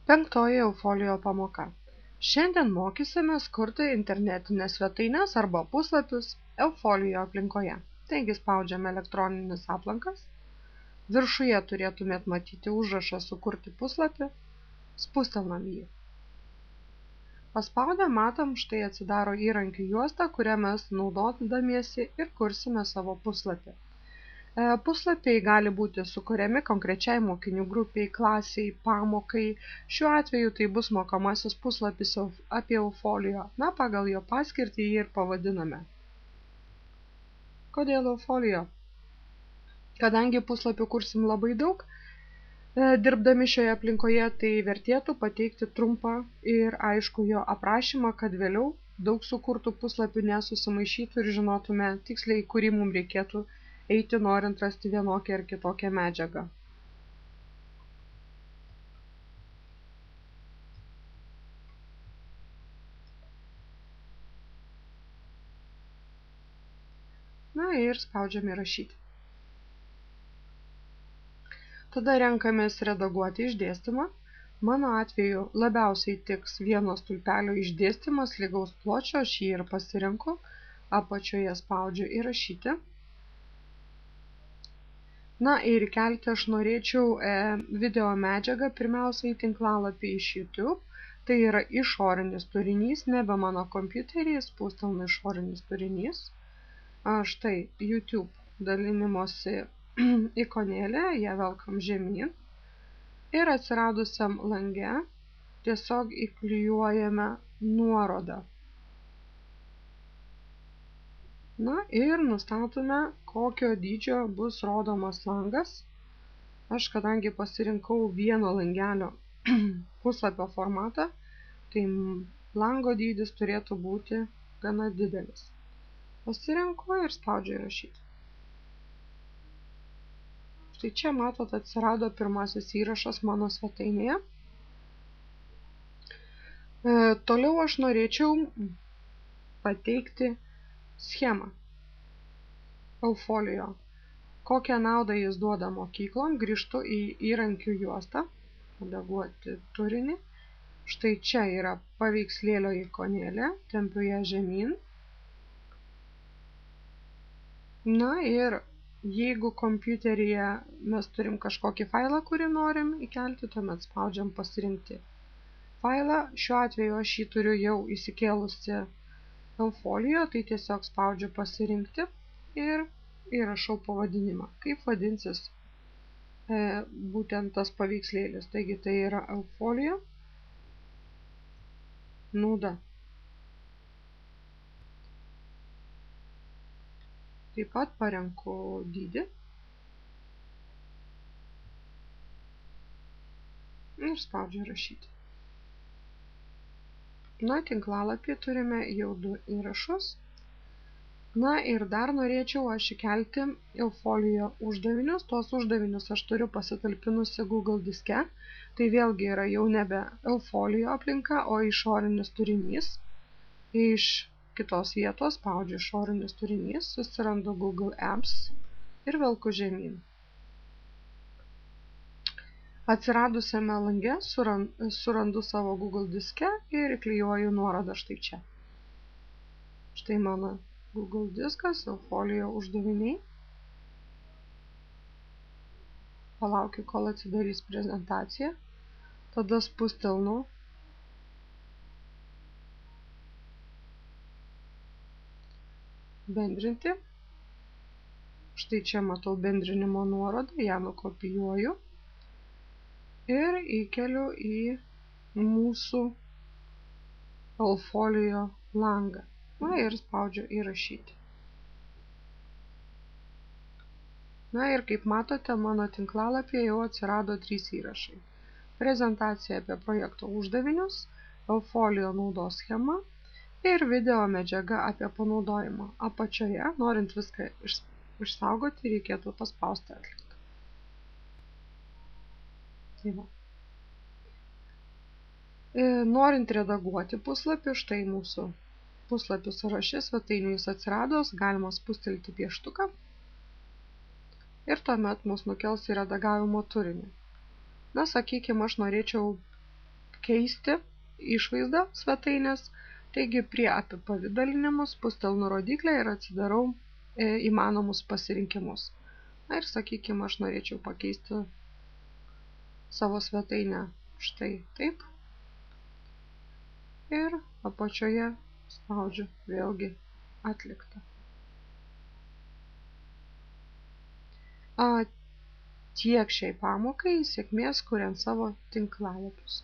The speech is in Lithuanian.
Penktoji Eufolio pamoka. Šiandien mokysimės kurti internetinės svetainės arba puslapius Eufolio aplinkoje. Taigi spaudžiame elektroninis aplankas. Viršuje turėtumėt matyti užrašą sukurti puslapį. Spustelnam jį. Paspaudę matom, štai atsidaro įrankių juosta, kurią mes naudodamiesi ir kursime savo puslapį. Puslapiai gali būti sukuriami konkrečiai mokinių grupiai, klasiai, pamokai. Šiuo atveju tai bus mokomasis puslapis apie Eufolio. Na, pagal jo paskirtį jį ir pavadiname. Kodėl Eufolio? Kadangi puslapių kursim labai daug, dirbdami šioje aplinkoje, tai vertėtų pateikti trumpą ir aišku jo aprašymą, kad vėliau daug sukurtų puslapių nesusimaišytų ir žinotume tiksliai, kurį mums reikėtų eiti, norint rasti vienokią ar kitokią medžiagą. Na ir spaudžiame rašyti. Tada renkamės redaguoti išdėstymą. Mano atveju labiausiai tiks vieno stulpelio išdėstymas lygaus pločio, aš jį ir pasirenku. Apačioje spaudžiu įrašyti. Na ir įkelti aš norėčiau video medžiagą pirmiausia į tinklalapį iš YouTube. Tai yra išorinis turinys, nebe mano kompiuterį, spustelnu išorinis turinys. Štai YouTube dalinimosi ikonėlė, ją velkam žemyn. Ir atsiradusiam lange tiesiog įklijuojame nuorodą. Na ir nustatome, kokio dydžio bus rodomas langas. Aš kadangi pasirinkau vieno langelio puslapio formatą, tai lango dydis turėtų būti gana didelis. Pasirenku ir spaudžiu įrašyti. Štai čia matot atsirado pirmasis įrašas mano svetainėje. Toliau aš norėčiau pateikti schemą Eufolio. Kokią naudą jis duoda mokyklom, grįžtu į įrankių juostą, redaguoti turinį. Štai čia yra paveikslėlio ikonėlė, tempiu ją žemyn. Na ir jeigu kompiuteryje mes turim kažkokį failą, kurį norim įkelti, tuomet spaudžiam pasirinkti failą. Šiuo atveju aš jį turiu jau įsikėlusi Eufolio, tai tiesiog spaudžiu pasirinkti ir įrašau pavadinimą. Kaip vadinsis būtent tas paveikslėlis. Taigi tai yra Eufolio nauda. Taip pat parenku dydį ir spaudžiu rašyti. Na, tinklalapį turime jau 2 įrašus. Na ir dar norėčiau aš įkelti Eufolio uždavinius. Tuos uždavinius aš turiu pasitalpinusi Google diske. Tai vėlgi yra jau nebe Eufolio aplinka, o išorinis turinys. Iš kitos vietos spaudžiu išorinis turinys, susirandu Google Apps ir velku žemyn. Atsiradusiame lange surandu savo Google diske ir įklijuoju nuorodą štai čia. Štai mano Google diskas, Eufolio uždaviniai. Palaukiu, kol atsidarys prezentacija. Tada spustelnu. Bendrinti. Štai čia matau bendrinimo nuorodą, ją nukopijuoju. Ir įkeliu į mūsų Eufolio langą. Na ir spaudžiu įrašyti. Na ir kaip matote, mano tinklalapyje jau atsirado 3 įrašai. Prezentacija apie projekto uždavinius, Eufolio naudos schema ir video medžiaga apie panaudojimą. Apačioje, norint viską išsaugoti, reikėtų paspausti atlikti. Norint redaguoti puslapį, štai mūsų puslapių sąraše svetainių jis atsirados, galima spustelti pieštuką ir tuomet mus nukels į redagavimo turinį. Na, sakykime, aš norėčiau keisti išvaizdą svetainės, taigi prie apipavidalinimus spustelu rodyklę ir atsidarau įmanomus pasirinkimus. Na ir sakykime, aš norėčiau pakeisti savo svetainę štai taip. Ir apačioje spaudžiu vėlgi atlikta. Tiek šiai pamokai, sėkmės kuriant savo tinklalapius.